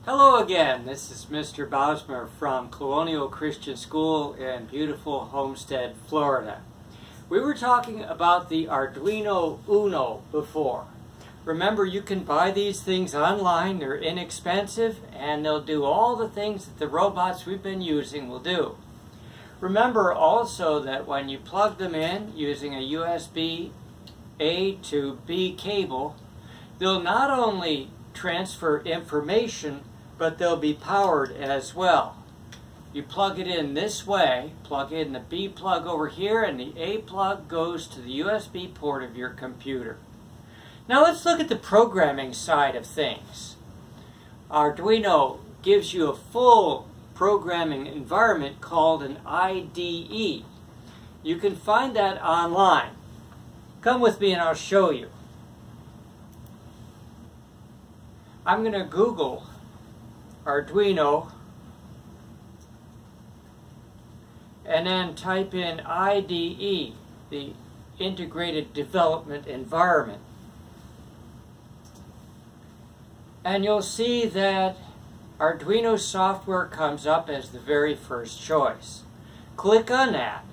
Hello again, this is Mr. Bosmer from Colonial Christian School in beautiful Homestead, Florida. We were talking about the Arduino Uno before. Remember, you can buy these things online, they're inexpensive, and they'll do all the things that the robots we've been using will do. Remember also that when you plug them in using a USB A to B cable, they'll not only transfer information, but they'll be powered as well. You plug it in this way, plug in the B plug over here, and the A plug goes to the USB port of your computer. Now let's look at the programming side of things. Arduino gives you a full programming environment called an IDE. You can find that online. Come with me and I'll show you. I'm going to Google Arduino and then type in IDE, the Integrated Development Environment. And you'll see that Arduino software comes up as the very first choice. Click on that.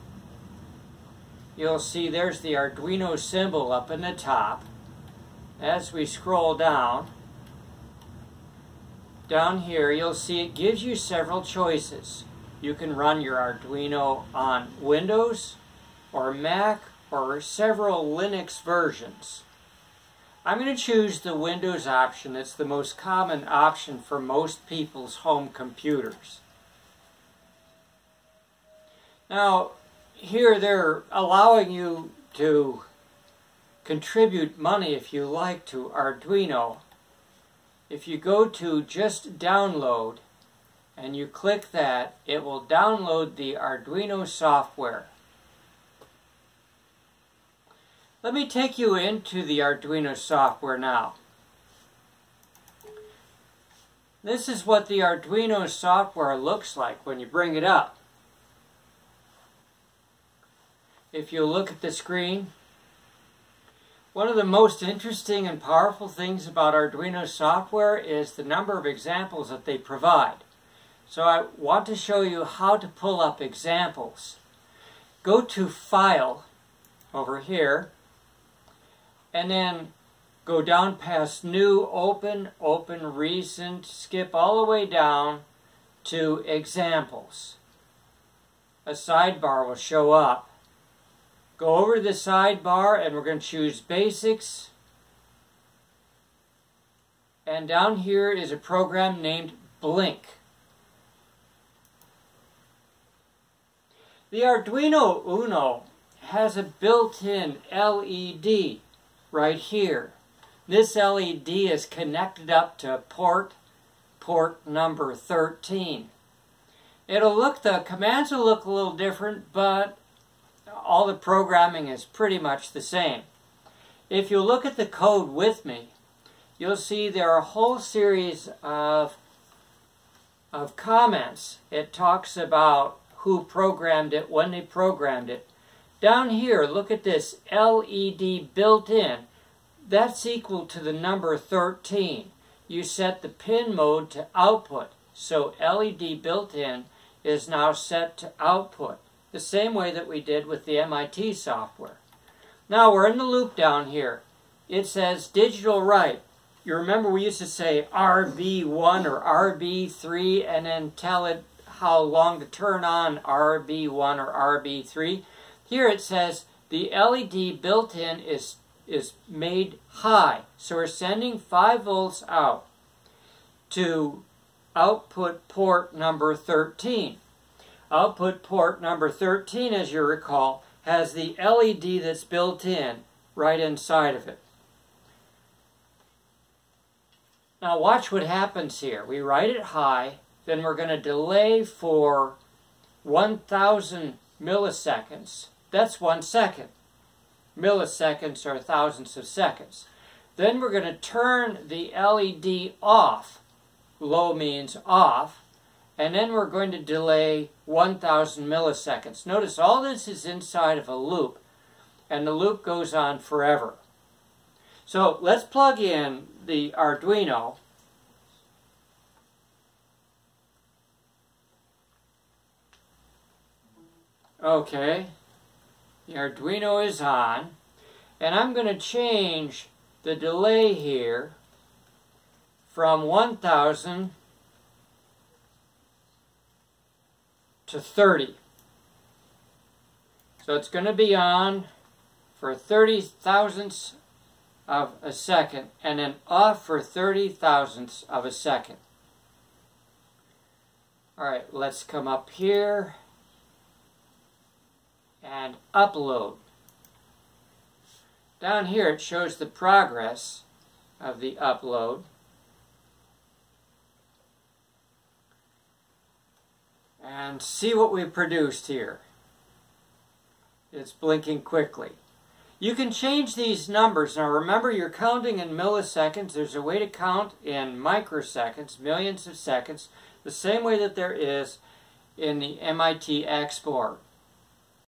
You'll see there's the Arduino symbol up in the top. As we scroll down here, you'll see it gives you several choices. You can run your Arduino on Windows or Mac or several Linux versions. I'm going to choose the Windows option. It's the most common option for most people's home computers. Now, here they're allowing you to contribute money if you like to Arduino. If you go to just download and you click that, it will download the Arduino software. Let me take you into the Arduino software now. This is what the Arduino software looks like when you bring it up. If you look at the screen, one of the most interesting and powerful things about Arduino software is the number of examples that they provide. So I want to show you how to pull up examples. Go to File over here, and then go down past New, Open, Open, Recent, skip all the way down to Examples. A sidebar will show up. Go over to the sidebar and we're going to choose Basics. And down here is a program named Blink. The Arduino Uno has a built-in LED right here. This LED is connected up to port number 13. The commands will look a little different, but all the programming is pretty much the same. If you look at the code with me, you'll see there are a whole series of comments. It talks about who programmed it, when they programmed it. Down here, look at this LED built in. That's equal to the number 13. You set the pin mode to output, so LED built in is now set to output, the same way that we did with the MIT software. Now we're in the loop down here. It says digital write. You remember we used to say RB1 or RB3 and then tell it how long to turn on RB1 or RB3. Here it says the LED built in is made high. So we're sending 5 volts out to output port number 13. Output port number 13, as you recall, has the LED that's built in right inside of it. Now watch what happens here. We write it high, then we're going to delay for 1,000 milliseconds. That's 1 second. Milliseconds are thousandths of seconds. Then we're going to turn the LED off. Low means off. And then we're going to delay 1,000 milliseconds. Notice all this is inside of a loop, and the loop goes on forever. So let's plug in the Arduino Okay, the Arduino is on, and I'm going to change the delay here from 1000 to 30. So it's going to be on for 30 thousandths of a second and then off for 30 thousandths of a second. Alright, let's come up here and upload. Down here it shows the progress of the upload. And see what we produced here. It's blinking quickly. You can change these numbers. Now remember, you're counting in milliseconds. There's a way to count in microseconds, millions of seconds, the same way that there is in the MIT Explorer.